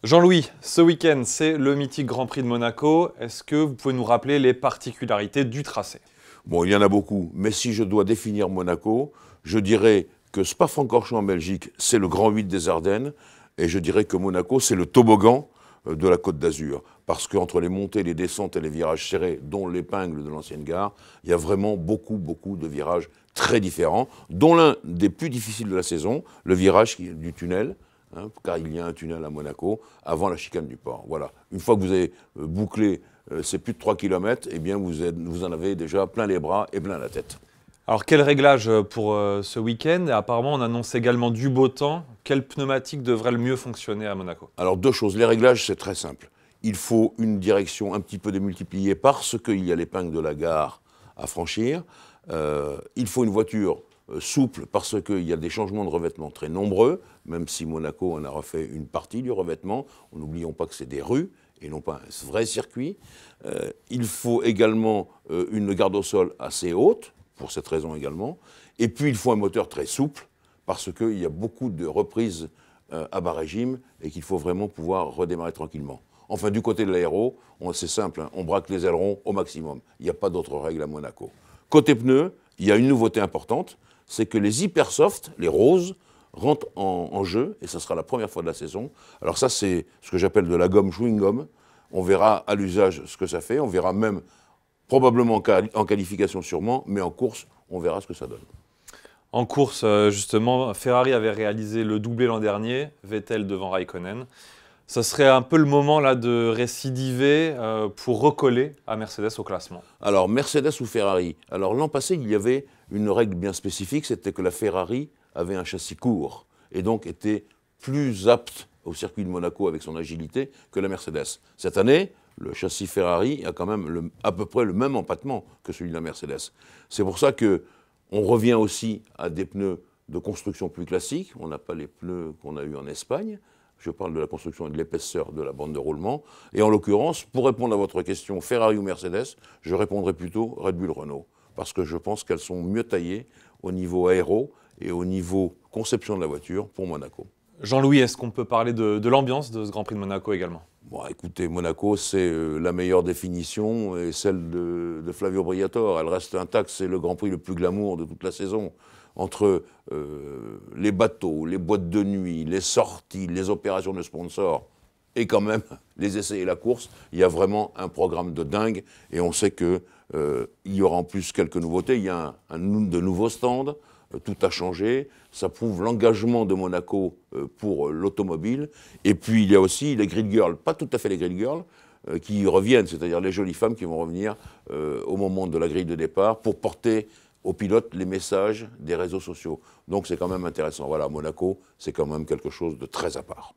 Jean-Louis, ce week-end, c'est le mythique Grand Prix de Monaco. Est-ce que vous pouvez nous rappeler les particularités du tracé? Bon, il y en a beaucoup, mais si je dois définir Monaco, je dirais que Spa-Francorchamps en Belgique, c'est le Grand 8 des Ardennes, et je dirais que Monaco, c'est le toboggan de la Côte d'Azur. Parce qu'entre les montées, les descentes et les virages serrés, dont l'épingle de l'ancienne gare, il y a vraiment beaucoup de virages très différents, dont l'un des plus difficiles de la saison, le virage du tunnel, car il y a un tunnel à Monaco, avant la chicane du port. Voilà. Une fois que vous avez bouclé ces plus de 3 km, eh bien vous en avez déjà plein les bras et plein la tête. Alors, quel réglage pour ce week-end? Et apparemment, on annonce également du beau temps. Quel pneumatique devrait le mieux fonctionner à Monaco? Alors, deux choses. Les réglages, c'est très simple. Il faut une direction un petit peu démultipliée parce qu'il y a l'épingle de la gare à franchir. Il faut une voiture souple parce qu'il y a des changements de revêtement très nombreux, même si Monaco en a refait une partie du revêtement. N'oublions pas que c'est des rues et non pas un vrai circuit. Il faut également une garde au sol assez haute, pour cette raison également. Et puis il faut un moteur très souple, parce qu'il y a beaucoup de reprises à bas régime et qu'il faut vraiment pouvoir redémarrer tranquillement. Enfin, du côté de l'aéro, c'est simple, on braque les ailerons au maximum. Il n'y a pas d'autres règles à Monaco. Côté pneus, il y a une nouveauté importante, c'est que les Hypersoft, les roses, rentrent en jeu, et ce sera la première fois de la saison. Alors ça, c'est ce que j'appelle de la gomme chewing-gum. On verra à l'usage ce que ça fait, on verra même probablement en qualification sûrement, mais en course, on verra ce que ça donne. En course, justement, Ferrari avait réalisé le doublé l'an dernier, Vettel devant Raikkonen. Ça serait un peu le moment là de récidiver pour recoller à Mercedes au classement. Alors, Mercedes ou Ferrari? Alors, l'an passé, il y avait une règle bien spécifique, c'était que la Ferrari avait un châssis court et donc était plus apte au circuit de Monaco avec son agilité que la Mercedes. Cette année, le châssis Ferrari a quand même à peu près le même empattement que celui de la Mercedes. C'est pour ça qu'on revient aussi à des pneus de construction plus classique. On n'a pas les pneus qu'on a eus en Espagne. Je parle de la construction et de l'épaisseur de la bande de roulement. Et en l'occurrence, pour répondre à votre question, Ferrari ou Mercedes, je répondrai plutôt Red Bull Renault. Parce que je pense qu'elles sont mieux taillées au niveau aéro et au niveau conception de la voiture pour Monaco. Jean-Louis, est-ce qu'on peut parler de l'ambiance de ce Grand Prix de Monaco également? Bon, écoutez, Monaco, c'est la meilleure définition et celle de Flavio Briatore. Elle reste intacte, c'est le Grand Prix le plus glamour de toute la saison. Entre les bateaux, les boîtes de nuit, les sorties, les opérations de sponsors et quand même les essais et la course, il y a vraiment un programme de dingue et on sait qu'il y aura en plus quelques nouveautés. Il y a de nouveaux stands. Tout a changé, ça prouve l'engagement de Monaco pour l'automobile. Et puis il y a aussi les grid girls, pas tout à fait les grid girls, qui reviennent, c'est-à-dire les jolies femmes qui vont revenir au moment de la grille de départ pour porter aux pilotes les messages des réseaux sociaux. Donc c'est quand même intéressant. Voilà, Monaco, c'est quand même quelque chose de très à part.